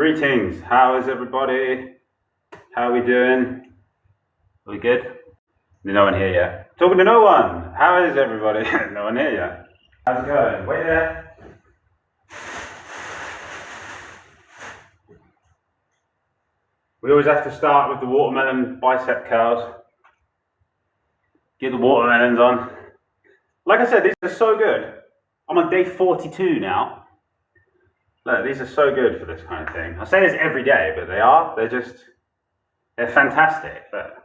Greetings. How is everybody? How are we doing? Are we good? No one here yet. Talking to no one. How is everybody? No one here yet. How's it going? Wait there. We always have to start with the watermelon bicep curls. Get the watermelons on. Like I said, these are so good. I'm on day 42 now. Look, these are so good for this kind of thing. I say this every day, but they are. They're fantastic. But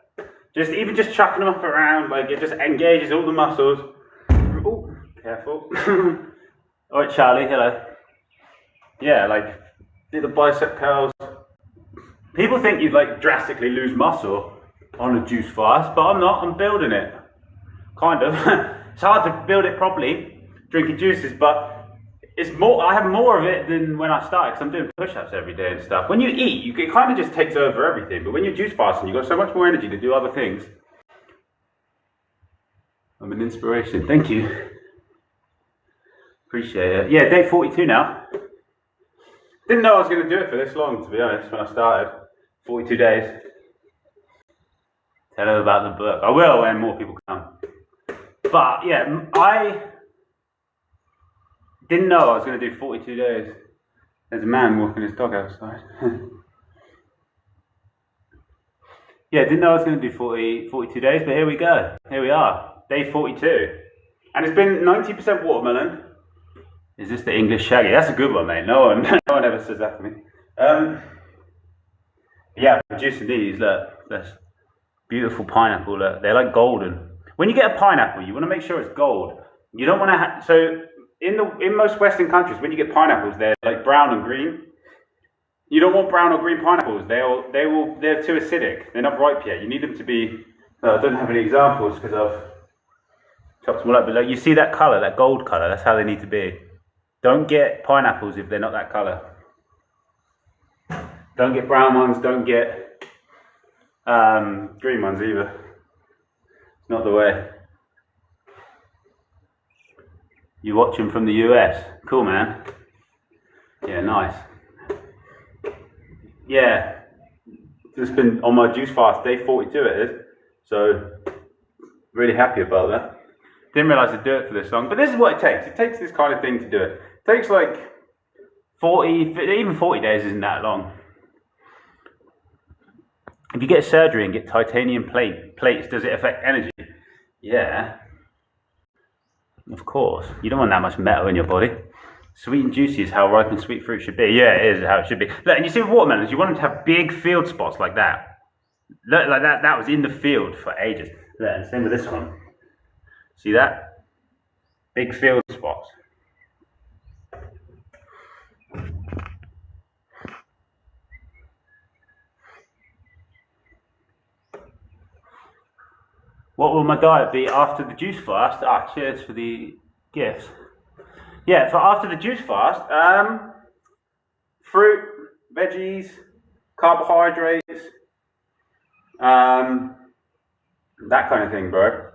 even just chucking them up around, like it just engages all the muscles. Oh, careful. All right, Charlie, hello. Yeah, like do the bicep curls. People think you'd like drastically lose muscle on a juice fast, but I'm not. I'm building it. Kind of. It's hard to build it properly, drinking juices, but it's more. I have more of it than when I started because I'm doing push-ups every day and stuff. When you eat, it kind of just takes over everything. But when you're juice fasting, you've got so much more energy to do other things. I'm an inspiration. Thank you. Appreciate it. Yeah, day 42 now. Didn't know I was going to do it for this long, to be honest, when I started. 42 days. Tell them about the book. I will when more people come. But yeah, I didn't know I was going to do 42 days. There's a man walking his dog outside. Yeah, didn't know I was going to do 42 days, but here we go. Here we are, day 42. And it's been 90% watermelon. Is this the English Shaggy? That's a good one, mate. No one ever says that to me. Yeah, producing these, look, that's beautiful pineapple, look. They're like golden. When you get a pineapple, you want to make sure it's gold. You don't want to so in most Western countries, when you get pineapples, they're like brown and green. You don't want brown or green pineapples. They're too acidic. They're not ripe yet. You need them to be. I don't have any examples because I've chopped them all up. But like, you see that color, that gold color. That's how they need to be. Don't get pineapples if they're not that color. Don't get brown ones. Don't get green ones either. It's not the way. You watching from the US? Cool, man. Yeah, nice. Yeah, just been on my juice fast, day 42 it is. So, really happy about that. Didn't realise I'd do it for this long, but this is what it takes. It takes this kind of thing to do it. It takes like 40 days isn't that long. If you get surgery and get titanium plates, does it affect energy? Yeah. Of course. You don't want that much metal in your body. Sweet and juicy is how ripe and sweet fruit should be. Yeah, it is how it should be. Look, and you see with watermelons, you want them to have big field spots like that. Look, like that was in the field for ages. Look, and same with this one. See that? Big field spots. What will my diet be after the juice fast? Cheers for the gifts. Yeah, for after the juice fast, fruit, veggies, carbohydrates, that kind of thing, bro.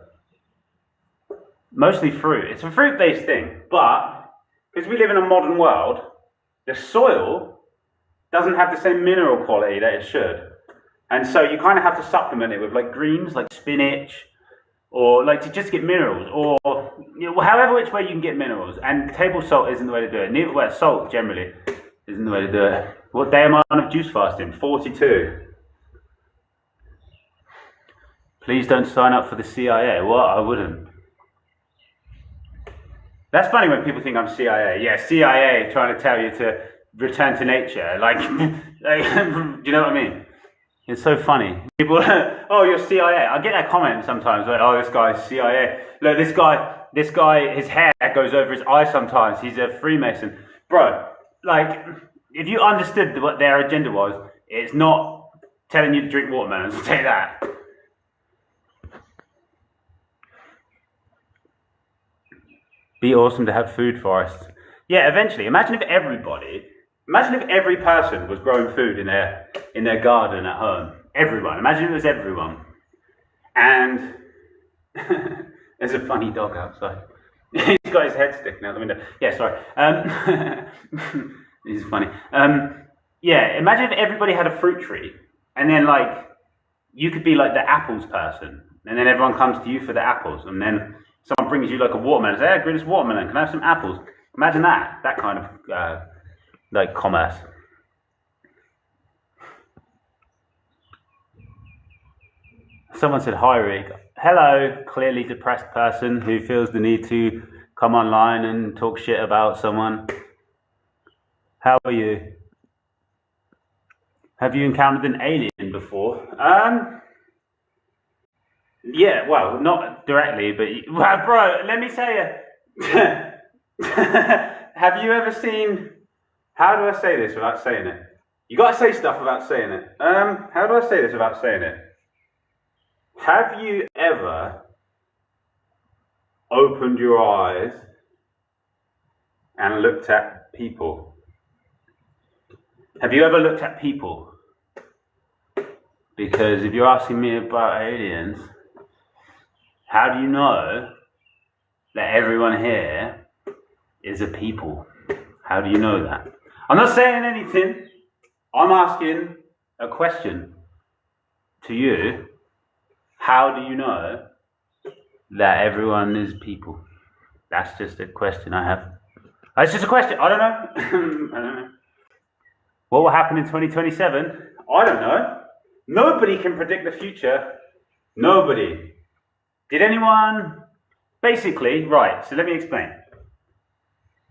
Mostly fruit. It's a fruit-based thing, but because we live in a modern world, the soil doesn't have the same mineral quality that it should. And so you kind of have to supplement it with like greens, like spinach, or like to just get minerals, or however which way you can get minerals. And table salt isn't the way to do it. Well, salt generally isn't the way to do it. What day am I on of juice fasting? 42. Please don't sign up for the CIA. What? I wouldn't. That's funny when people think I'm CIA. Yeah, CIA trying to tell you to return to nature. Like, do you know what I mean? It's so funny. People, oh, you're CIA. I get that comment sometimes, like, oh, this guy's CIA. Look, this guy, his hair goes over his eye sometimes. He's a Freemason. Bro, like, if you understood what their agenda was, it's not telling you to drink watermelons, I'll tell you that. Be awesome to have food forests. Yeah, eventually. Imagine if every person was growing food in their garden at home. Everyone. Imagine it was everyone. And there's a funny dog outside. He's got his head sticking out the window. Yeah, sorry. This is funny. Yeah, imagine if everybody had a fruit tree, and then like you could be like the apples person, and then everyone comes to you for the apples, and then someone brings you like a watermelon. Say, hey, bring this watermelon. Can I have some apples? Imagine that kind of like commerce. Someone said, hi, Rick. Hello, clearly depressed person who feels the need to come online and talk shit about someone. How are you? Have you encountered an alien before? Yeah, well, not directly, but well, bro, let me say it. Have you ever seen? How do I say this without saying it? You gotta say stuff without saying it. How do I say this without saying it? Have you ever opened your eyes and looked at people? Have you ever looked at people? Because if you're asking me about aliens, how do you know that everyone here is a people? How do you know that? I'm not saying anything. I'm asking a question to you. How do you know that everyone is people? That's just a question I have. It's just a question. I don't know. I don't know. What will happen in 2027? I don't know. Nobody can predict the future. Nobody. Did anyone? Basically, right, so let me explain.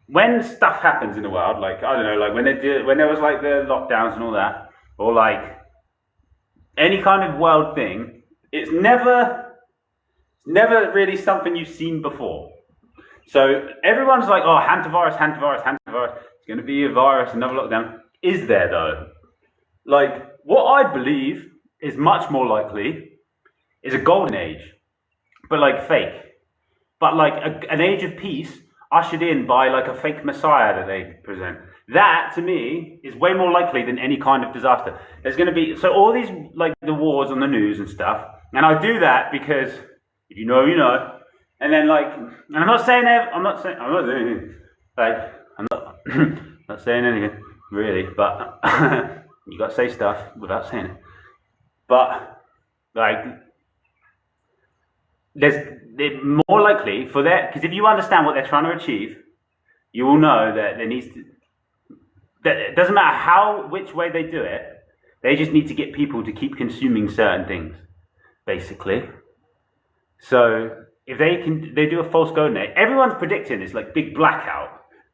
When stuff happens in the world, like, I don't know, like when there was like the lockdowns and all that, or like any kind of world thing, it's never really something you've seen before. So everyone's like, oh, hantavirus, it's going to be a virus, another lockdown. Is there though? Like, what I believe is much more likely is a golden age, but like fake. But like an age of peace ushered in by like a fake messiah that they present. That to me is way more likely than any kind of disaster. There's going to be, so all these like the wars on the news and stuff, and I do that because if you know, you know. And then like, and I'm not saying anything. Like, I'm not, not saying anything really, but you got to say stuff without saying it. But like, they're more likely for that, because if you understand what they're trying to achieve, you will know that there needs to, that it doesn't matter which way they do it, they just need to get people to keep consuming certain things, basically. So if they do a false golden age, everyone's predicting this like big blackout.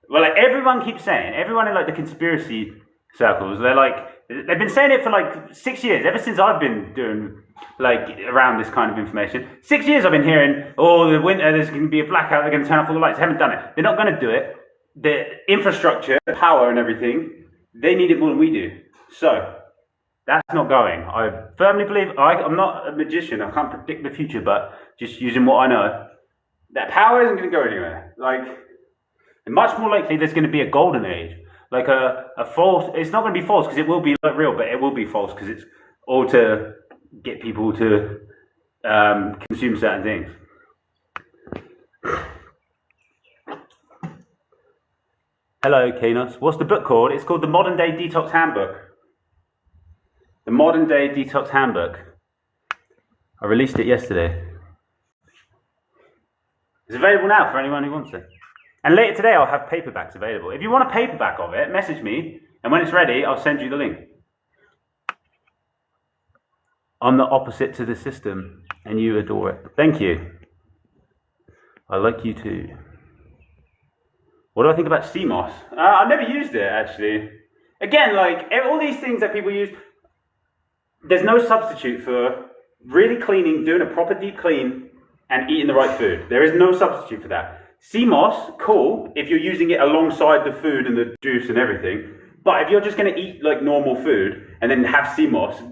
Well, like everyone keeps saying, everyone in like the conspiracy circles, they've been saying it for like 6 years, ever since I've been doing like around this kind of information. 6 years I've been hearing, oh, the winter, there's going to be a blackout, they're going to turn off all the lights. They haven't done it. They're not going to do it. The infrastructure, power and everything, they need it more than we do. So that's not going. I firmly believe, I'm not a magician, I can't predict the future, but just using what I know, that power isn't going to go anywhere. Like, and much more likely there's going to be a golden age. Like a false, it's not going to be false because it will be like real, but it will be false because it's all to get people to consume certain things. Hello, Kanos. What's the book called? It's called The Modern Day Detox Handbook. The Modern Day Detox Handbook. I released it yesterday. It's available now for anyone who wants it. And later today, I'll have paperbacks available. If you want a paperback of it, message me, and when it's ready, I'll send you the link. I'm the opposite to the system, and you adore it. Thank you. I like you too. What do I think about CMOS? I've never used it, actually. Again, like, all these things that people use, there's no substitute for really cleaning, doing a proper deep clean, and eating the right food. There is no substitute for that. CMOS, cool, if you're using it alongside the food and the juice and everything. But if you're just going to eat like normal food and then have CMOS,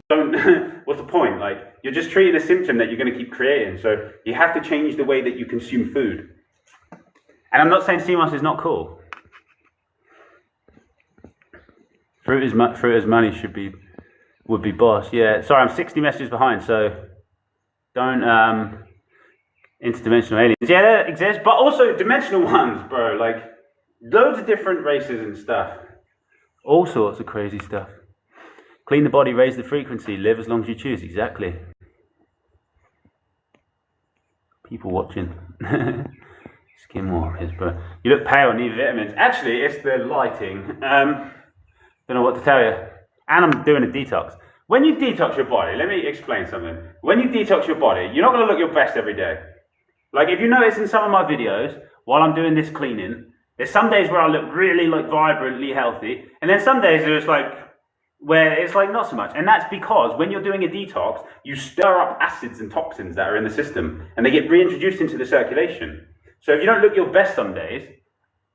what's the point? Like, you're just treating a symptom that you're going to keep creating. So you have to change the way that you consume food. And I'm not saying CMOS is not cool. Fruit is money would be boss. Yeah, sorry, I'm 60 messages behind, so don't interdimensional aliens. Yeah, they exist, but also dimensional ones, bro. Like loads of different races and stuff. All sorts of crazy stuff. Clean the body, raise the frequency, live as long as you choose. Exactly. People watching. Skin walkers, bro. You look pale, need vitamins. Actually, it's the lighting. Don't know what to tell you. And I'm doing a detox. When you detox your body, let me explain something. When you detox your body, you're not going to look your best every day. Like if you notice in some of my videos, while I'm doing this cleaning, there's some days where I look really like vibrantly healthy, and then some days there's like where it's like not so much. And that's because when you're doing a detox, you stir up acids and toxins that are in the system, and they get reintroduced into the circulation. So if you don't look your best some days,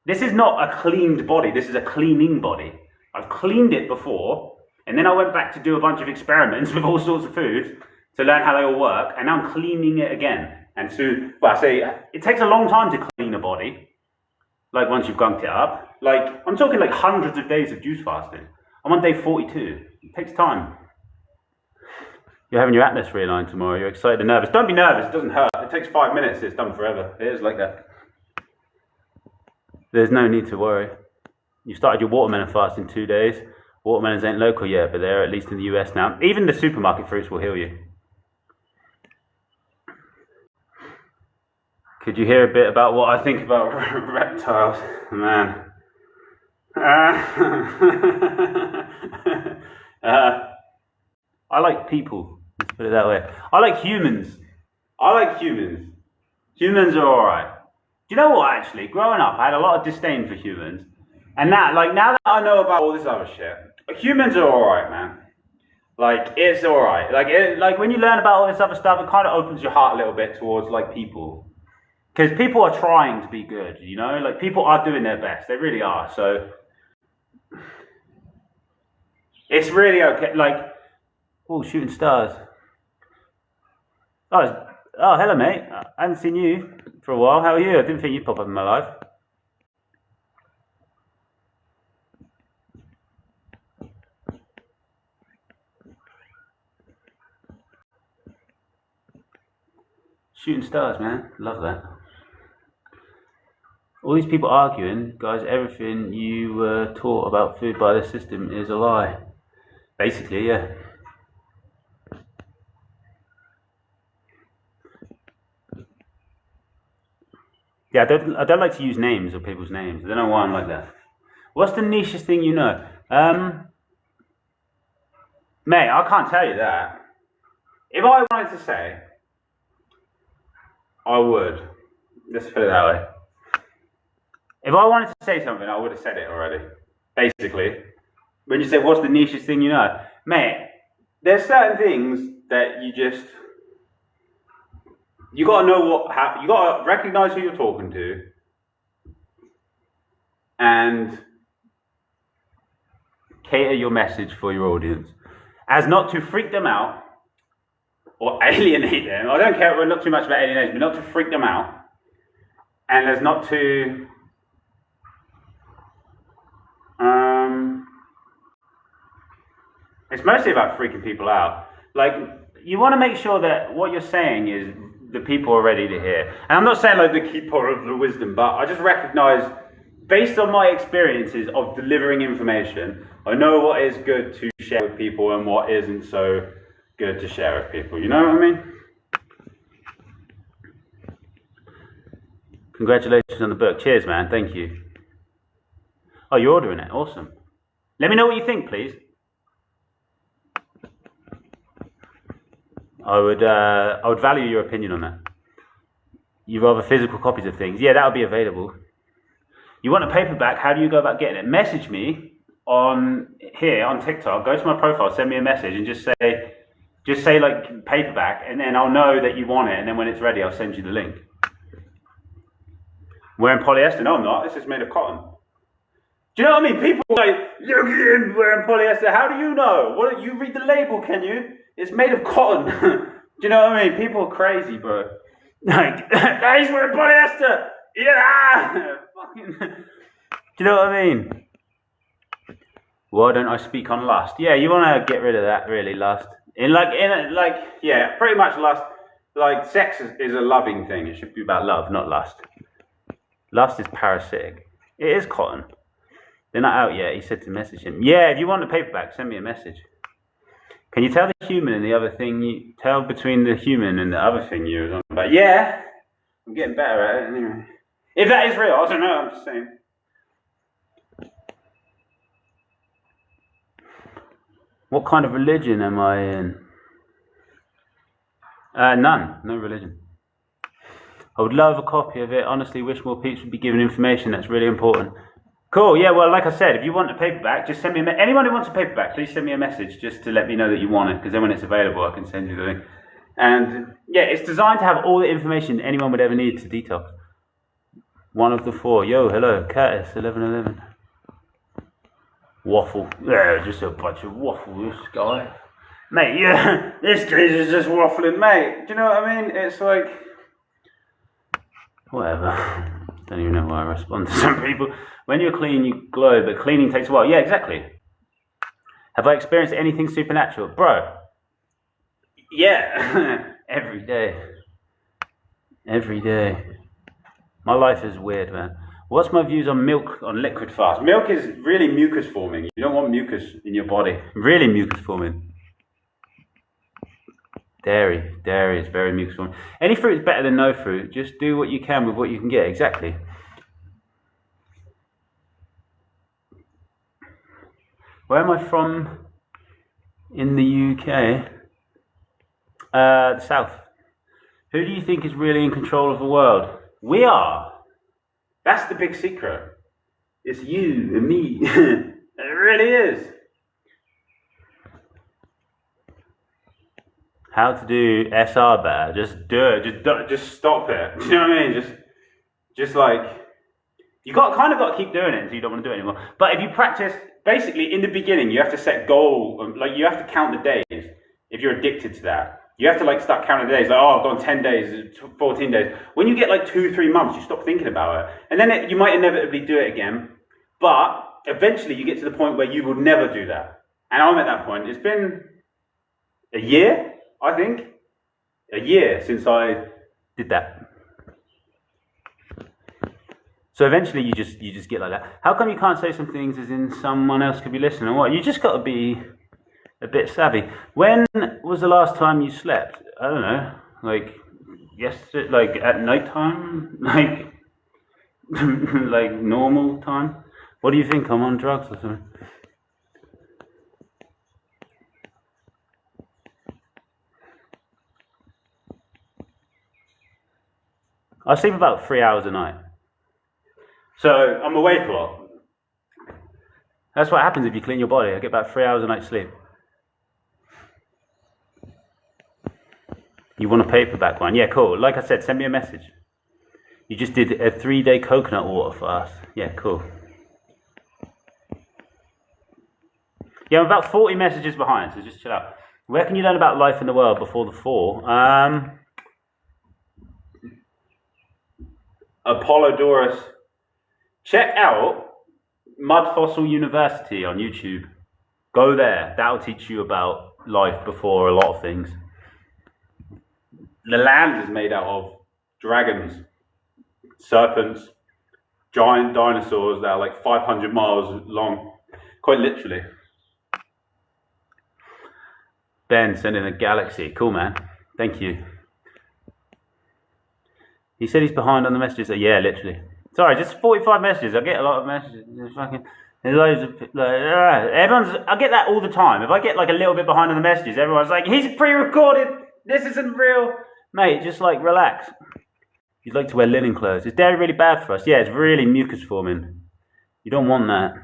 this is not a cleaned body, this is a cleaning body. I've cleaned it before, and then I went back to do a bunch of experiments with all sorts of foods to learn how they all work, and now I'm cleaning it again. And so, well, I say it takes a long time to clean a body, like once you've gunked it up. Like, I'm talking like hundreds of days of juice fasting. I'm on day 42. It takes time. You're having your Atlas realigned tomorrow. You're excited and nervous. Don't be nervous. It doesn't hurt. It takes 5 minutes. It's done forever. It is like that. There's no need to worry. You started your watermelon fast in 2 days. Watermelons ain't local yet, but they're at least in the US now. Even the supermarket fruits will heal you. Could you hear a bit about what I think about reptiles? Man. I like people. Let's put it that way. I like humans. Humans are alright. Do you know what, actually? Growing up, I had a lot of disdain for humans. And now that I know about all this other shit, humans are alright, man. Like, it's alright. Like when you learn about all this other stuff, it kind of opens your heart a little bit towards, like, people. Because people are trying to be good, you know? Like, people are doing their best. They really are. So, it's really okay. Like, oh, shooting stars. Oh, hello, mate. I haven't seen you for a while. How are you? I didn't think you'd pop up in my life. Shooting stars, man. Love that. All these people arguing, guys, everything you were taught about food by the system is a lie. Basically, yeah. Yeah, I don't like to use names or people's names. I don't know why I'm like that. What's the nichest thing you know? Mate, I can't tell you that. If I wanted to say, I would. Let's put it that way. If I wanted to say something, I would have said it already. Basically. When you say, what's the nichest thing you know? Mate, there's certain things that you gotta know you gotta recognize who you're talking to, and cater your message for your audience, as not to freak them out or alienate them. I don't care, not too much about alienation, but not to freak them out, and as not to it's mostly about freaking people out. Like, you want to make sure that what you're saying is the people are ready to hear. And I'm not saying like the keeper of the wisdom, but I just recognize, based on my experiences of delivering information, I know what is good to share with people and what isn't so good to share with people. You know what I mean? Congratulations on the book. Cheers, man. Thank you. Oh, you're ordering it. Awesome. Let me know what you think, please. I would value your opinion on that. You rather physical copies of things? Yeah, that'll be available. You want a paperback? How do you go about getting it? Message me on TikTok. Go to my profile, send me a message, and just say like paperback, and then I'll know that you want it. And then when it's ready, I'll send you the link. Wearing polyester? No, I'm not. This is made of cotton. Do you know what I mean? People are like, look at him wearing polyester. How do you know? What? You read the label, can you? It's made of cotton. Do you know what I mean? People are crazy, bro. Like, he's wearing polyester. Yeah. Fucking. Do you know what I mean? Why don't I speak on lust? Yeah, you want to get rid of that, really, lust. Yeah, pretty much lust. Like, sex is a loving thing. It should be about love, not lust. Lust is parasitic. It is cotton. They're not out yet. He said to message him. Yeah, if you want the paperback, send me a message. Can you tell the human and the other thing you tell between the human and the other thing you was on about? Yeah, I'm getting better at it anyway. If that is real, I don't know. I'm just saying. What kind of religion am I in? None. No religion. I would love a copy of it. Honestly, wish more peeps would be given information. That's really important. Cool. Yeah, well, like I said, if you want a paperback, just send me anyone who wants a paperback, please send me a message just to let me know that you want it, because then when it's available, I can send you the link. And yeah, it's designed to have all the information anyone would ever need to detox. One of the four. Yo, hello, Curtis, 1111. Waffle. Yeah, just a bunch of waffle, this guy. Mate, yeah, this kid is just waffling, mate. Do you know what I mean? It's like... Whatever. Don't even know why I respond to some people. When you're clean, you glow, but cleaning takes a while. Yeah, exactly. Have I experienced anything supernatural? Bro. Yeah. Every day. Every day. My life is weird, man. What's my views on milk, on liquid fast? Milk is really mucus forming. You don't want mucus in your body. Really mucus forming. Dairy is very mucus forming. Any fruit is better than no fruit. Just do what you can with what you can get. Exactly. Where am I from in the UK? The South. Who do you think is really in control of the world? We are. That's the big secret. It's you and me. It really is. How to do SR better? Just do it. Just stop it. Do you know what I mean? Just like you kind of got to keep doing it until you don't want to do it anymore. But if you practice, basically in the beginning, you have to set goal. Like you have to count the days. If you're addicted to that, you have to like start counting the days. Like, oh, I've gone 10 days, 14 days. When you get like 2-3 months, you stop thinking about it, and then you might inevitably do it again. But eventually, you get to the point where you will never do that. And I'm at that point. It's been a year. I think a year since I did that. So eventually you just get like that. How come you can't say some things as in someone else could be listening or what? You just got to be a bit savvy. When was the last time you slept? I don't know. Like yesterday, like at night time? Like like normal time? What do you think? I'm on drugs or something? I sleep about 3 hours a night. So I'm awake a lot. That's what happens if you clean your body. I get about 3 hours a night sleep. You want a paperback one? Yeah, cool. Like I said, send me a message. You just did a 3-day coconut water fast. Yeah, cool. Yeah, I'm about 40 messages behind, so just chill out. Where can you learn about life in the world before the 4? Apollodorus. Check out Mud Fossil University on YouTube. Go there. That'll teach you about life before a lot of things. The land is made out of dragons, serpents, giant dinosaurs that are like 500 miles long. Quite literally. Ben sending a galaxy. Cool, man. Thank you. He said he's behind on the messages. Yeah, literally. Sorry, just 45 messages. I get a lot of messages. There's loads of I get that all the time. If I get like a little bit behind on the messages, everyone's like, "He's pre-recorded. This isn't real, mate." Just like relax. You'd like to wear linen clothes. Is dairy really bad for us? Yeah, it's really mucus forming. You don't want that.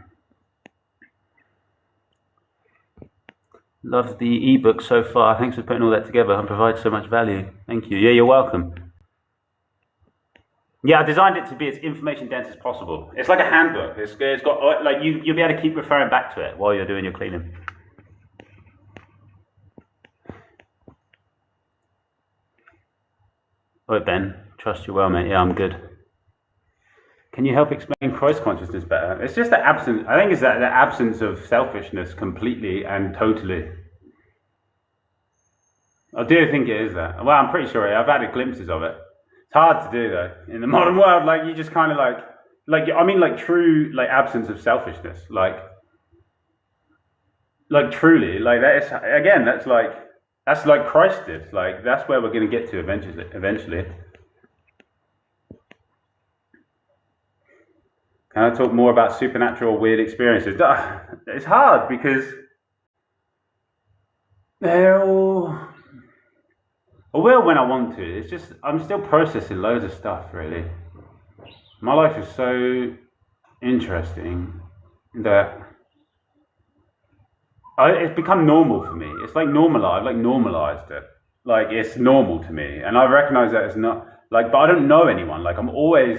Love the ebook so far. Thanks for putting all that together and provide so much value. Thank you. Yeah, you're welcome. Yeah, I designed it to be as information dense as possible. It's like a handbook. It's got like you'll be able to keep referring back to it while you're doing your cleaning. Oh, Ben, trust you well, mate. Yeah, I'm good. Can you help explain Christ consciousness better? It's just the absence. I think it's the absence of selfishness completely and totally. I do think it is that. Well, I'm pretty sure I've had glimpses of it. It's hard to do though in the modern world. Like you just kind of like I mean like true like absence of selfishness. Like Like truly, like that is again. That's like Christ did. Like that's where we're going to get to eventually. Eventually, can I talk more about supernatural weird experiences? It's hard because they're all. I will when I want to. It's just I'm still processing loads of stuff. Really, my life is so interesting that it's become normal for me. It's like normalized. I've like normalized it. Like it's normal to me, and I recognize that it's not like. But I don't know anyone. Like I'm always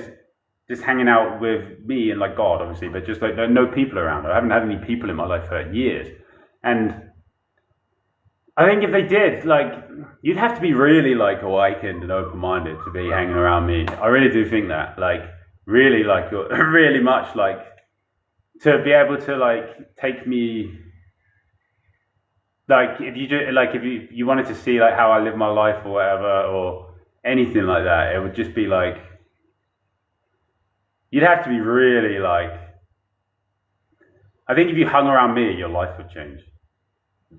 just hanging out with me and like God, obviously, but just like there are no people around. I haven't had any people in my life for years, and I think if they did, like you'd have to be really like awakened and open-minded to be hanging around me. I really do think that, like, really, like, really much, like, to be able to like take me like if you do like if you wanted to see like how I live my life or whatever or anything like that, it would just be like you'd have to be really like I think if you hung around me, your life would change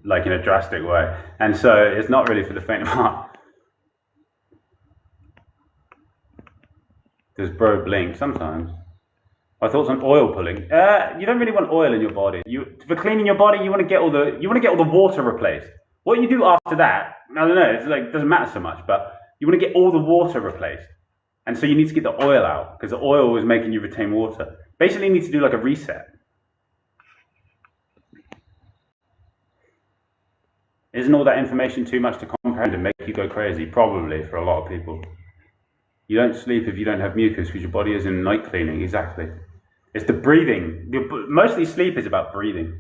like in a drastic way. And so it's not really for the faint of heart. Does bro blink sometimes? My thoughts on oil pulling. You don't really want oil in your body. For cleaning your body, you want to get all the water replaced. What you do after that, I don't know. It's like it doesn't matter so much, but you want to get all the water replaced, and so you need to get the oil out because the oil is making you retain water. Basically, you need to do like a reset. Isn't all that information too much to comprehend and make you go crazy? Probably for a lot of people. You don't sleep if you don't have mucus because your body is in night cleaning. Exactly. It's the breathing. Mostly sleep is about breathing.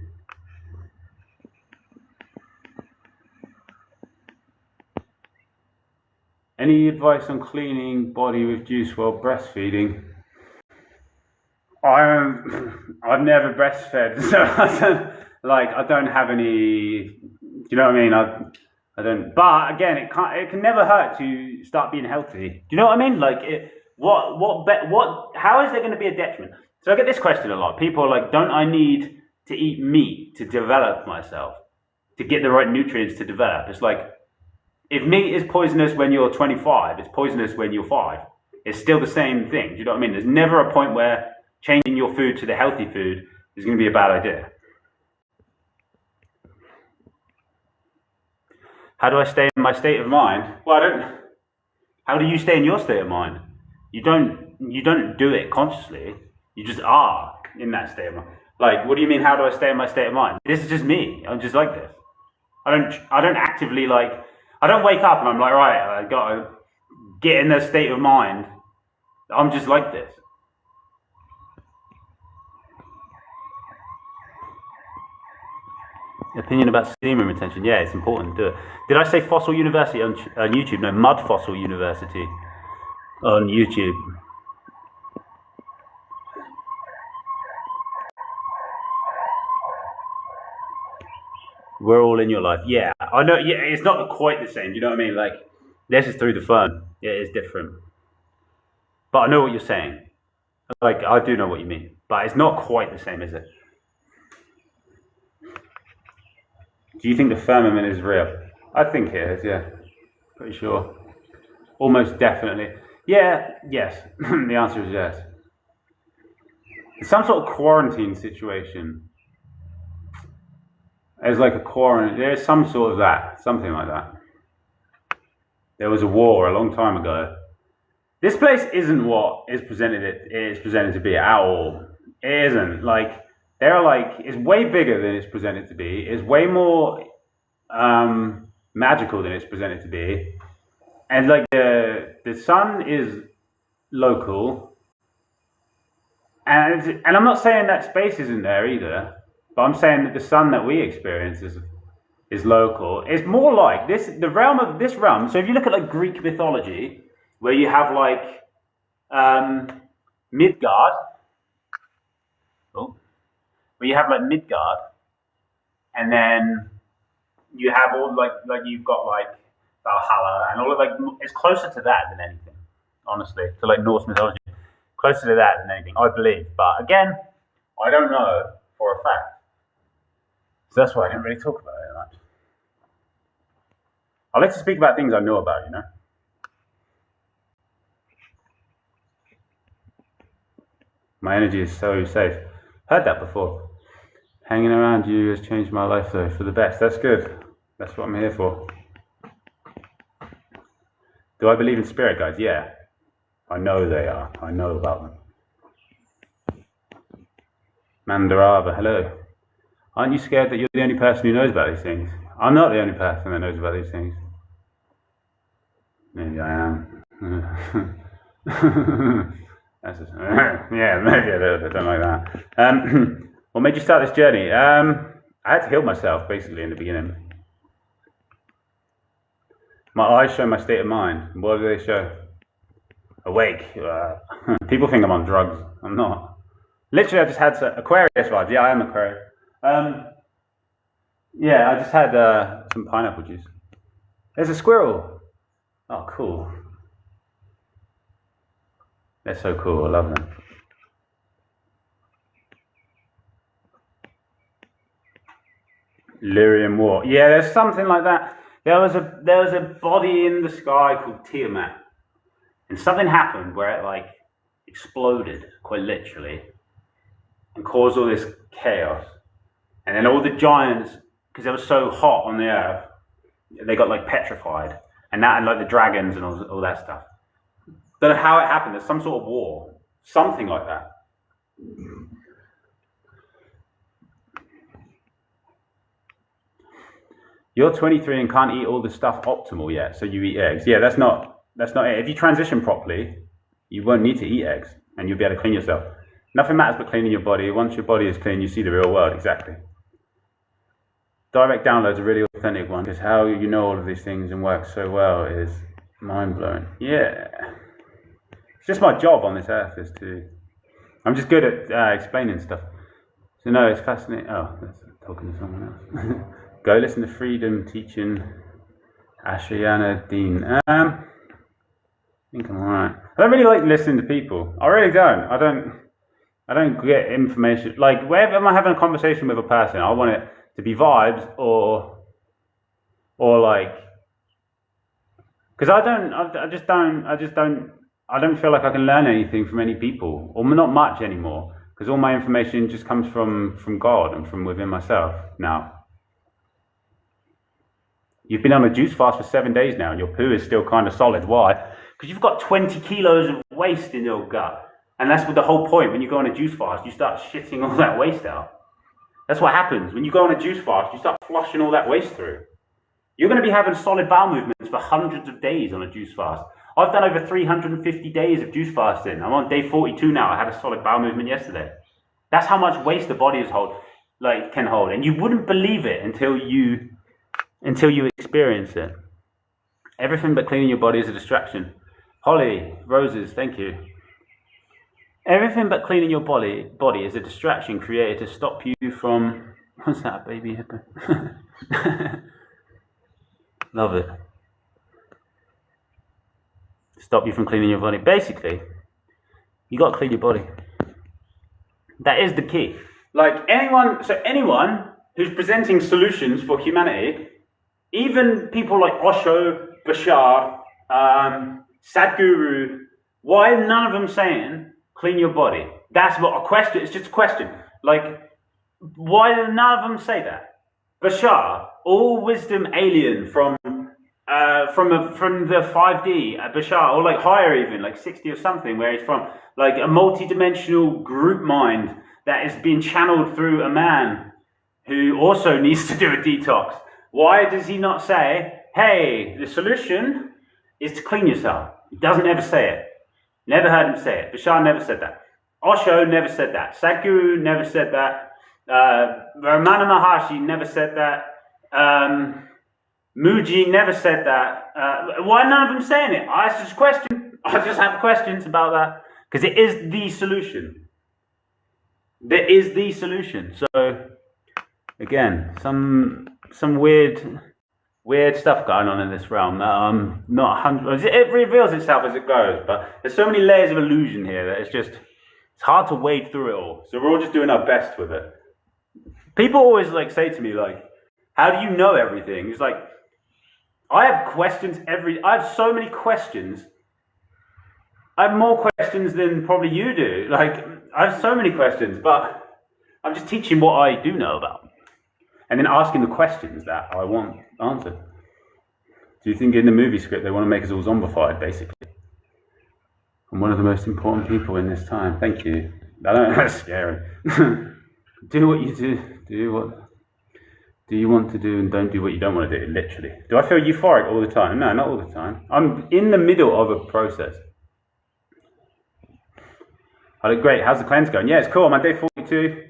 Any advice on cleaning body with juice while breastfeeding? I've never breastfed, so I don't have any. Do you know what I mean? I don't. But again, it can never hurt to start being healthy. Do you know what I mean? Like, how is there going to be a detriment? So I get this question a lot. People are like, don't I need to eat meat to develop myself, to get the right nutrients to develop? It's like, if meat is poisonous when you're 25, it's poisonous when you're 5. It's still the same thing. Do you know what I mean? There's never a point where changing your food to the healthy food is going to be a bad idea. How do I stay in my state of mind? Well, how do you stay in your state of mind? You don't do it consciously. You just are in that state of mind. Like, what do you mean? How do I stay in my state of mind? This is just me. I'm just like this. I don't actively like. I don't wake up and I'm like, right, I got to get in the state of mind. I'm just like this. Opinion about semen retention. Yeah, it's important to do it. Did I say Fossil University on YouTube? No, Mud Fossil University on YouTube. We're all in your life. Yeah, I know. Yeah, it's not quite the same. Do you know what I mean? Like, this is through the phone. Yeah, it's different. But I know what you're saying. Like, I do know what you mean. But it's not quite the same, is it? Do you think the firmament is real? I think it is, yeah. Pretty sure. Almost definitely. Yeah, yes. The answer is yes. It's some sort of quarantine situation. There's like a quarantine. There's some sort of that. Something like that. There was a war a long time ago. This place isn't what it's presented to be at all. It isn't. Like, it's way bigger than it's presented to be. It's way more magical than it's presented to be. And like the sun is local. And I'm not saying that space isn't there either, but I'm saying that the sun that we experience is local. It's more like the realm of this realm. So if you look at like Greek mythology, where you have like Midgard, where you have like Midgard, and then you have all like you've got like Valhalla and all of like it's closer to that than anything, honestly, to like Norse mythology, closer to that than anything, I believe. But again, I don't know for a fact. So that's why I don't really talk about it much. I like to speak about things I know about, you know? My energy is so safe. Heard that before. Hanging around you has changed my life, though, for the best. That's good. That's what I'm here for. Do I believe in spirit guides? Yeah. I know they are. I know about them. Mandarava, hello. Aren't you scared that you're the only person who knows about these things? I'm not the only person that knows about these things. Maybe I am. That's just, yeah, maybe a little bit, don't like that. What made you start this journey? I had to heal myself, basically, in the beginning. My eyes show my state of mind. What do they show? Awake. People think I'm on drugs. I'm not. Literally, I just had Aquarius vibes. Yeah, I am Aquarius. Yeah, I just had some pineapple juice. There's a squirrel. Oh, cool. They're so cool. I love them. Lyrian War. Yeah, there's something like that. There was a body in the sky called Tiamat, and something happened where it like exploded, quite literally, and caused all this chaos. And then all the giants, because they were so hot on the earth, they got like petrified, and that, and like the dragons and all that stuff. Don't know how it happened. There's some sort of war, something like that. You're 23 and can't eat all the stuff optimal yet, so you eat eggs. Yeah, that's not it. If you transition properly, you won't need to eat eggs, and you'll be able to clean yourself. Nothing matters but cleaning your body. Once your body is clean, you see the real world. Exactly. Direct download's a really authentic one, because how you know all of these things and work so well is mind-blowing. Yeah. It's just my job on this earth is to... I'm just good at explaining stuff. So no, it's fascinating. Oh, that's talking to someone else. Go listen to Freedom Teaching, Ashayana Dean. I think I'm alright. I don't really like listening to people. I really don't. I don't get information. Like, wherever I'm having a conversation with a person, I want it to be vibes or like, because I don't feel like I can learn anything from any people, or not much anymore, because all my information just comes from God and from within myself now. You've been on a juice fast for 7 days now, and your poo is still kind of solid. Why? Because you've got 20 kilos of waste in your gut. And that's what the whole point. When you go on a juice fast, you start shitting all that waste out. That's what happens. When you go on a juice fast, you start flushing all that waste through. You're going to be having solid bowel movements for hundreds of days on a juice fast. I've done over 350 days of juice fasting. I'm on day 42 now. I had a solid bowel movement yesterday. That's how much waste the body can hold. And you wouldn't believe it until you experience it. Everything but cleaning your body is a distraction. Holly, roses, thank you. Everything but cleaning your body is a distraction created to stop you from... What's that, baby hippo? Love it. Stop you from cleaning your body. Basically, you got to clean your body. That is the key. Like anyone who's presenting solutions for humanity, even people like Osho, Bashar, Sadhguru, why are none of them saying clean your body? That's what a question. It's just a question. Like, why do none of them say that? Bashar, all wisdom alien from the 5D, Bashar, or like higher even, like 60 or something, where he's from, like a multi-dimensional group mind that is being channeled through a man who also needs to do a detox. Why does he not say, hey, the solution is to clean yourself? He doesn't ever say it. Never heard him say it. Bashar never said that. Osho never said that. Sadhguru never said that. Ramana Maharshi never said that. Muji never said that. Why none of them saying it? I ask just a question. I just have questions about that. Because it is the solution. There is the solution. So, again, some weird stuff going on in this realm that I'm not 100%. It reveals itself as it goes, but there's so many layers of illusion here that it's hard to wade through it all. So we're all just doing our best with it. People always like say to me like, how do you know everything? It's like, I have questions I have so many questions. I have more questions than probably you do. Like, I have so many questions, but I'm just teaching what I do know about. And then asking the questions that I want answered. Do you think in the movie script they want to make us all zombified, basically? I'm one of the most important people in this time. Thank you. I don't know, that's scary. Do what you do. Do what you want to do, and don't do what you don't want to do, literally. Do I feel euphoric all the time? No, not all the time. I'm in the middle of a process. I look great. How's the cleanse going? Yeah, it's cool. I'm on day 42.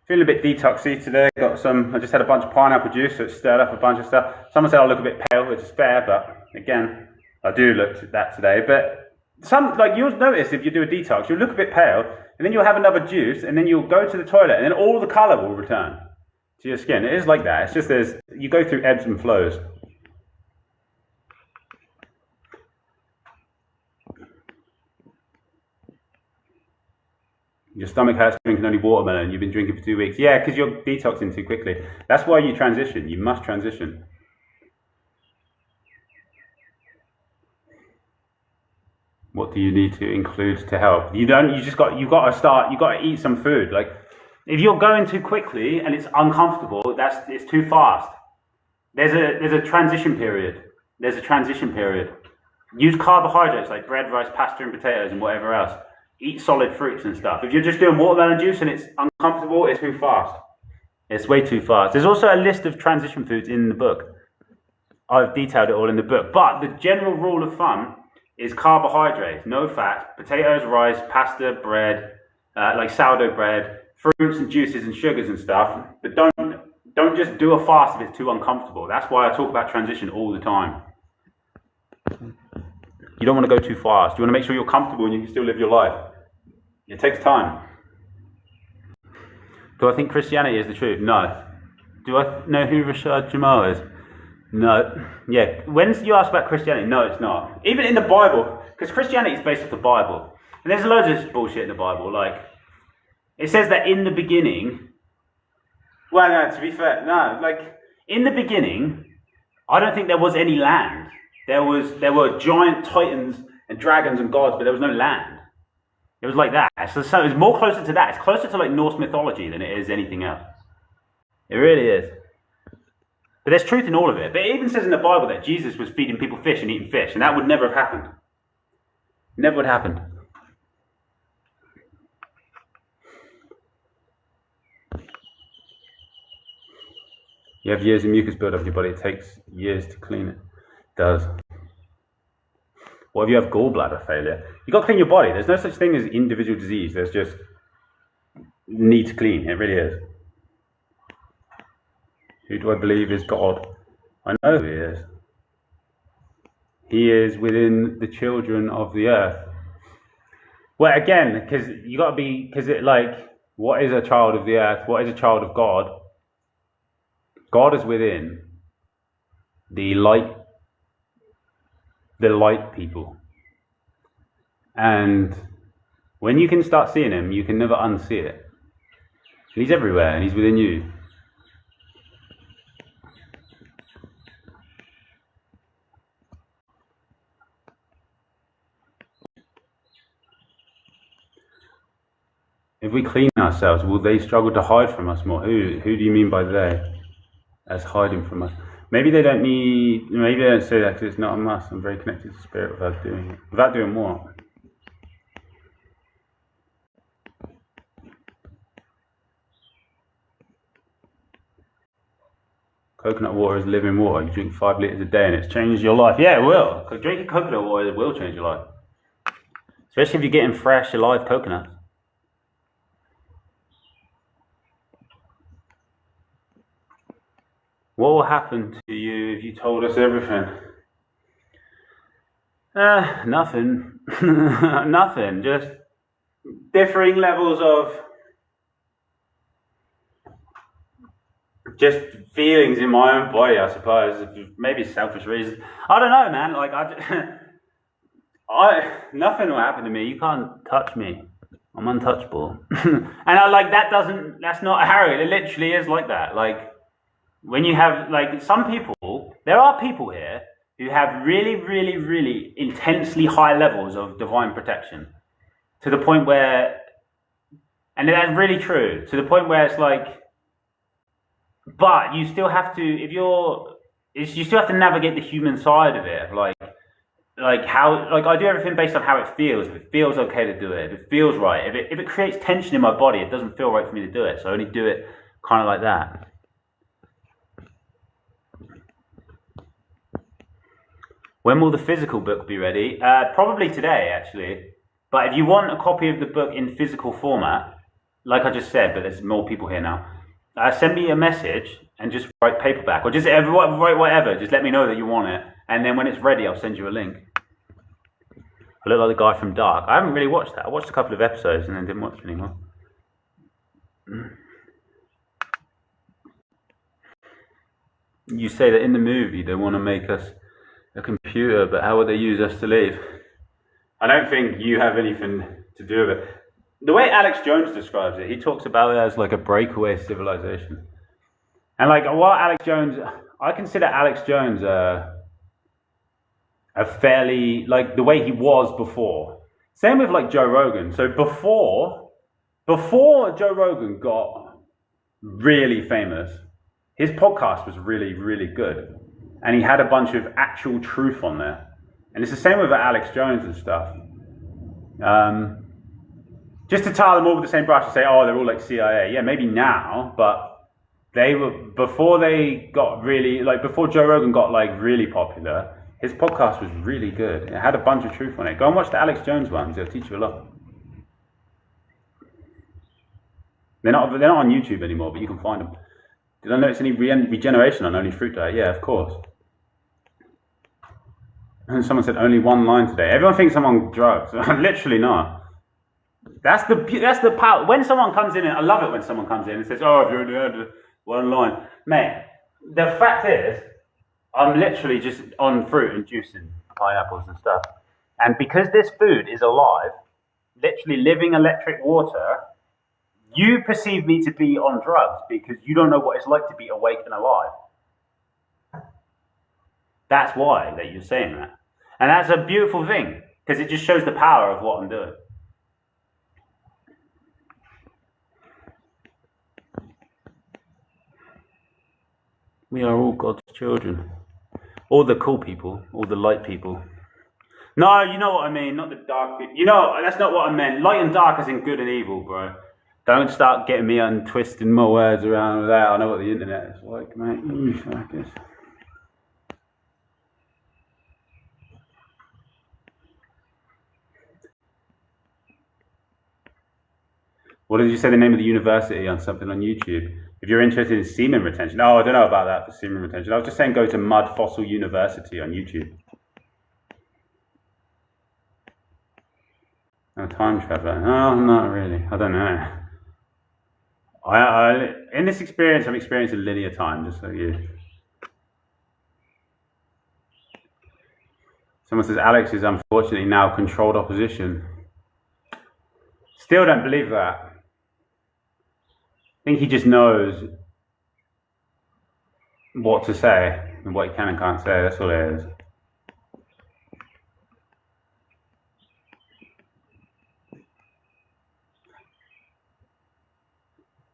Feeling a bit detoxy today. I just had a bunch of pineapple juice, so it stirred up a bunch of stuff. Someone said I look a bit pale, which is fair, but again, I do look at that today. But you'll notice if you do a detox, you'll look a bit pale, and then you'll have another juice, and then you'll go to the toilet, and then all the colour will return to your skin. It is like that. It's just you go through ebbs and flows. Your stomach hurts drinking only watermelon. You've been drinking for 2 weeks. Yeah, because you're detoxing too quickly. That's why you transition. You must transition. What do you need to include to help? You've got to eat some food. Like, if you're going too quickly and it's uncomfortable, it's too fast. There's a transition period. Use carbohydrates like bread, rice, pasta, and potatoes, and whatever else. Eat solid fruits and stuff. If you're just doing watermelon juice and it's uncomfortable, it's too fast. It's way too fast. There's also a list of transition foods in the book. I've detailed it all in the book. But the general rule of thumb is carbohydrates, no fat, potatoes, rice, pasta, bread, like sourdough bread, fruits and juices and sugars and stuff. But don't just do a fast if it's too uncomfortable. That's why I talk about transition all the time. You don't want to go too fast. You want to make sure you're comfortable and you can still live your life. It takes time. Do I think Christianity is the truth? No. Do I know who Rashad Jamal is? No. Yeah. When you ask about Christianity, no, it's not. Even in the Bible, because Christianity is based off the Bible. And there's loads of bullshit in the Bible. Like, it says that in the beginning... Well, no, to be fair, no. Like, in the beginning, I don't think there was any land. There were giant titans and dragons and gods, but there was no land. It was like that. So it was more closer to that. It's closer to like Norse mythology than it is anything else. It really is. But there's truth in all of it. But it even says in the Bible that Jesus was feeding people fish and eating fish, and that would never have happened. Never would have happened. You have years of mucus build up in your body. It takes years to clean it. Does. What if you have gallbladder failure? You've got to clean your body. There's no such thing as individual disease. There's just need to clean. It really is. Who do I believe is God? I know who he is. He is within the children of the earth. Well, again, because you got to be, what is a child of the earth? What is a child of God? God is within the light people. And when you can start seeing him, you can never unsee it. And he's everywhere, and he's within you. If we clean ourselves, will they struggle to hide from us more? Who do you mean by they? As hiding from us? Maybe they don't say that because it's not a must. I'm very connected to spirit without doing it. Without doing what? Coconut water is living water. You drink 5 liters a day and it's changed your life. Yeah, it will. Drinking coconut water will change your life. Especially if you're getting fresh, alive coconuts. What will happen to you if you told us everything? Nothing. Nothing. Just differing levels of just feelings in my own body, I suppose. Maybe selfish reasons. I don't know, man. Nothing will happen to me. You can't touch me. I'm untouchable. And I like that doesn't, that's not arrogant. It literally is like that. Like when you have, like some people, there are people here who have really, really, really intensely high levels of divine protection to the point where, and that's really true, to the point where it's like, but you still have to, you still have to navigate the human side of it, of like how, like I do everything based on how it feels. If it feels okay to do it, if it feels right, if it creates tension in my body, it doesn't feel right for me to do it. So I only do it kind of like that. When will the physical book be ready? Probably today, actually. But if you want a copy of the book in physical format, like I just said, but there's more people here now, send me a message and just write paperback, or just write whatever. Just let me know that you want it, and then when it's ready, I'll send you a link. I look like the guy from Dark. I haven't really watched that. I watched a couple of episodes and then didn't watch it anymore. You say that in the movie they want to make us a computer, but how would they use us to leave? I don't think you have anything to do with it. The way Alex Jones describes it, he talks about it as like a breakaway civilization. And like what Alex Jones, I consider Alex Jones a fairly, like the way he was before. Same with like Joe Rogan. So before Joe Rogan got really famous, his podcast was really, really good. And he had a bunch of actual truth on there. And it's the same with Alex Jones and stuff. Just to tie them all with the same brush and say, oh, they're all like CIA. Yeah, maybe now, but they were, before they got really, like before Joe Rogan got like really popular, his podcast was really good. It had a bunch of truth on it. Go and watch the Alex Jones ones. It'll teach you a lot. They're not on YouTube anymore, but you can find them. Did I notice any regeneration on Only Fruit Diet? Yeah, of course. And someone said only one line today. Everyone thinks I'm on drugs. Literally not. That's the power. When someone comes in, and I love it when someone comes in and says, "Oh, if you only had one line, mate." The fact is, I'm literally just on fruit and juice and pineapples and stuff. And because this food is alive, literally living electric water, you perceive me to be on drugs because you don't know what it's like to be awake and alive. That's why that you're saying that. And that's a beautiful thing, because it just shows the power of what I'm doing. We are all God's children. All the cool people, all the light people. No, you know what I mean, not the dark people. You know, that's not what I meant. Light and dark as in good and evil, bro. Don't start getting me and twisting my words around with that. I know what the internet is like, mate. Fuck this. What did you say the name of the university on something on YouTube? If you're interested in semen retention. Oh, I don't know about that for semen retention. I was just saying go to Mud Fossil University on YouTube. Oh, time traveler. Oh, not really. I don't know. In this experience, I'm experiencing linear time, just like you. Someone says Alex is unfortunately now controlled opposition. Still don't believe that. I think he just knows what to say and what he can and can't say. That's all it is.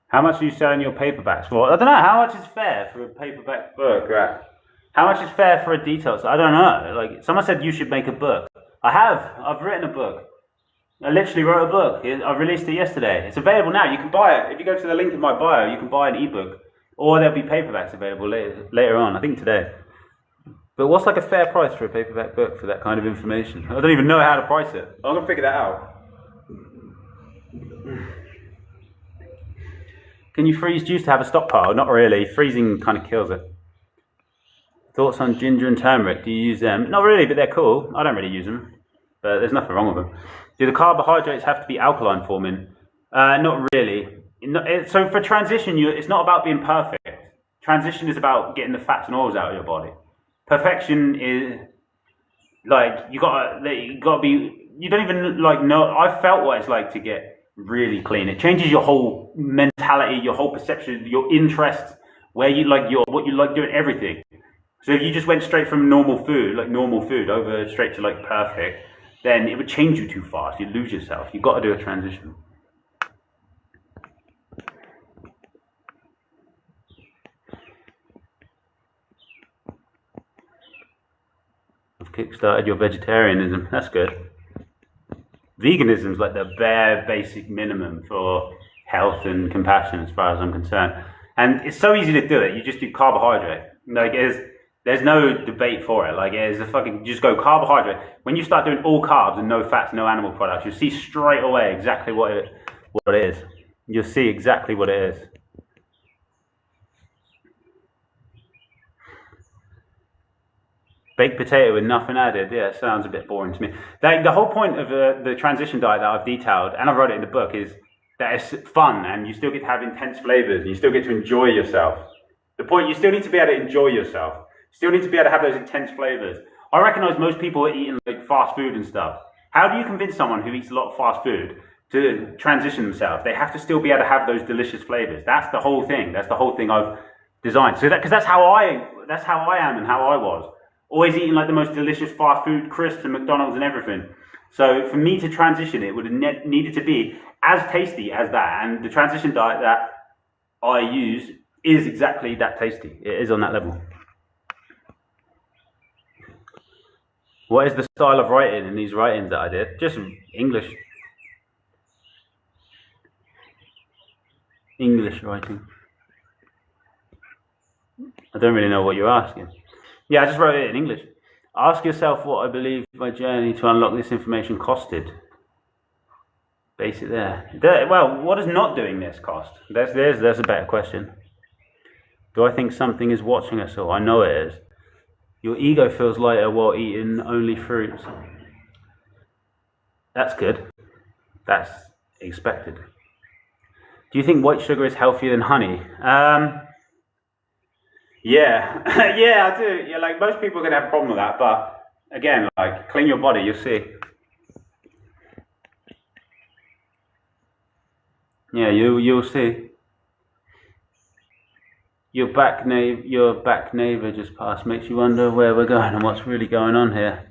How much are you selling your paperbacks for? I don't know. How much is fair for a paperback book? Right? How much is fair for a detail? I don't know. Like someone said, you should make a book. I have. I've written a book. I literally wrote a book. I released it yesterday. It's available now. You can buy it. If you go to the link in my bio, you can buy an ebook. Or there'll be paperbacks available later on, I think today. But what's like a fair price for a paperback book for that kind of information? I don't even know how to price it. I'm going to figure that out. Can you freeze juice to have a stockpile? Not really. Freezing kind of kills it. Thoughts on ginger and turmeric? Do you use them? Not really, but they're cool. I don't really use them. But there's nothing wrong with them. Do the carbohydrates have to be alkaline forming? Not really. So for transition, it's not about being perfect. Transition is about getting the fats and oils out of your body. Perfection is like you gotta be. You don't even like know. I felt what it's like to get really clean. It changes your whole mentality, your whole perception, your interests, where you like what you like doing, everything. So if you just went straight from normal food over straight to like perfect, then it would change you too fast. You'd lose yourself. You've got to do a transition. I've kickstarted your vegetarianism. That's good. Veganism's like the bare basic minimum for health and compassion, as far as I'm concerned. And it's so easy to do it. You just do carbohydrate. Like, there's no debate for it. Like, it's a fucking, just go carbohydrate. When you start doing all carbs and no fats, no animal products, you'll see straight away exactly what it is. You'll see exactly what it is. Baked potato with nothing added. Yeah, it sounds a bit boring to me. The whole point of the transition diet that I've detailed, and I wrote it in the book, is that it's fun and you still get to have intense flavors and you still get to enjoy yourself. The point, you still need to be able to enjoy yourself. Still need to be able to have those intense flavors. I recognize most people are eating like fast food and stuff. How do you convince someone who eats a lot of fast food to transition themselves? They have to still be able to have those delicious flavors. That's the whole thing. That's the whole thing I've designed. So because that's how I am and how I was. Always eating like the most delicious fast food, crisps and McDonald's and everything. So for me to transition, it would have needed to be as tasty as that. And the transition diet that I use is exactly that tasty. It is on that level. What is the style of writing in these writings that I did? Just English. English writing. I don't really know what you're asking. Yeah, I just wrote it in English. Ask yourself what I believe my journey to unlock this information costed. Base it there. Well, what does not doing this cost? There's a better question. Do I think something is watching us all? I know it is. Your ego feels lighter while eating only fruits. That's good. That's expected. Do you think white sugar is healthier than honey? Yeah, yeah, I do. Yeah, like most people are gonna have a problem with that, but again, like clean your body, you'll see. Yeah, you'll see. Your back neighbour just passed. Makes you wonder where we're going and what's really going on here.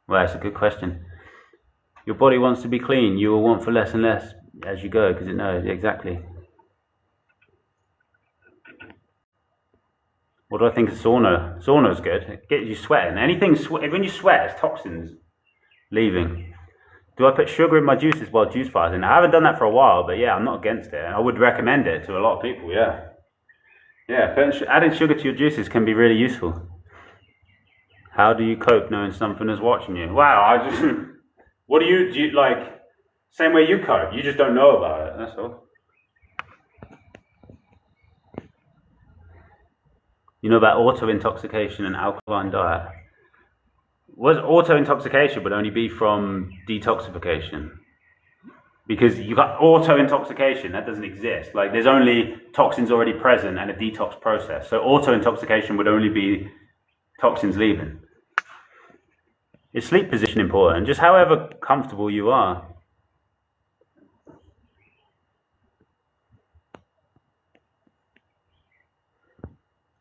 Well, that's a good question. Your body wants to be clean. You will want for less and less as you go because it knows exactly. What do I think of sauna? Sauna's good. It gets you sweating. When you sweat, it's toxins leaving. Do I put sugar in my juices while juice fasting? I haven't done that for a while, but yeah, I'm not against it. I would recommend it to a lot of people, yeah. Yeah, adding sugar to your juices can be really useful. How do you cope knowing something is watching you? Wow, what do you like, same way you cope, you just don't know about it, that's all. You know about auto-intoxication and alkaline diet? Was auto-intoxication would only be from detoxification. Because you got auto-intoxication, that doesn't exist. Like there's only toxins already present and a detox process. So auto-intoxication would only be toxins leaving. Is sleep position important? Just however comfortable you are.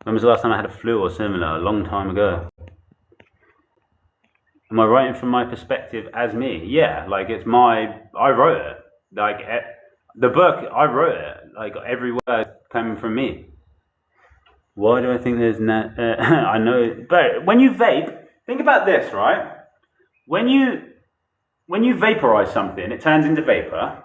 When was the last time I had a flu or similar? A long time ago. Am I writing from my perspective as me? Yeah, like I wrote it. Like the book, I wrote it. Like every word coming from me. Why do I think there's no, I know, but when you vape, think about this, right? When you vaporize something, it turns into vapor.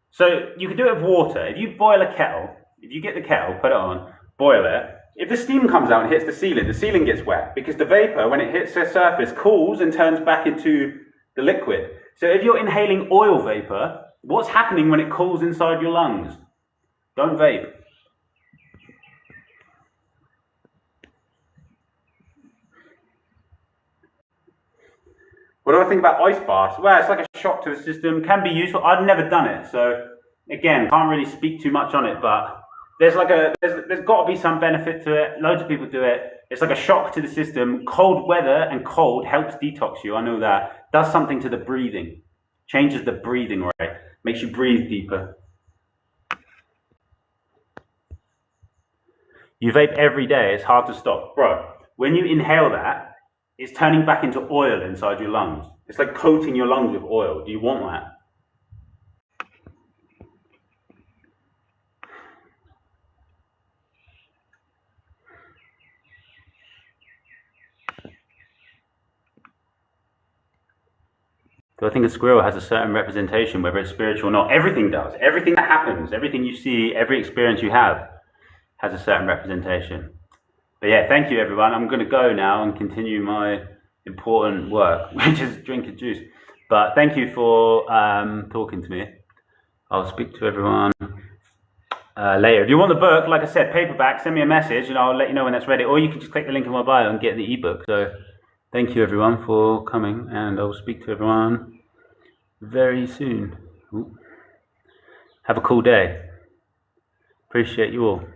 So you can do it with water. If you boil a kettle, if you get the kettle, put it on, boil it, if the steam comes out and hits the ceiling gets wet because the vapor, when it hits the surface, cools and turns back into the liquid. So if you're inhaling oil vapor, what's happening when it cools inside your lungs? Don't vape. What do I think about ice baths? Well, it's like a shock to the system, can be useful. I've never done it, so again, can't really speak too much on it, but there's got to be some benefit to it. Loads of people do it. It's like a shock to the system. Cold weather and cold helps detox you. I know that. Does something to the breathing. Changes the breathing rate, makes you breathe deeper. You vape every day, it's hard to stop. Bro, when you inhale that, it's turning back into oil inside your lungs. It's like coating your lungs with oil. Do you want that? So I think a squirrel has a certain representation, whether it's spiritual or not. Everything does. Everything that happens, everything you see, every experience you have has a certain representation. But yeah, thank you everyone. I'm going to go now and continue my important work, which is drinking juice. But thank you for talking to me. I'll speak to everyone later. If you want the book, like I said, paperback, send me a message and I'll let you know when that's ready. Or you can just click the link in my bio and get the ebook. So thank you everyone for coming, and I'll speak to everyone very soon. Ooh. Have a cool day. Appreciate you all.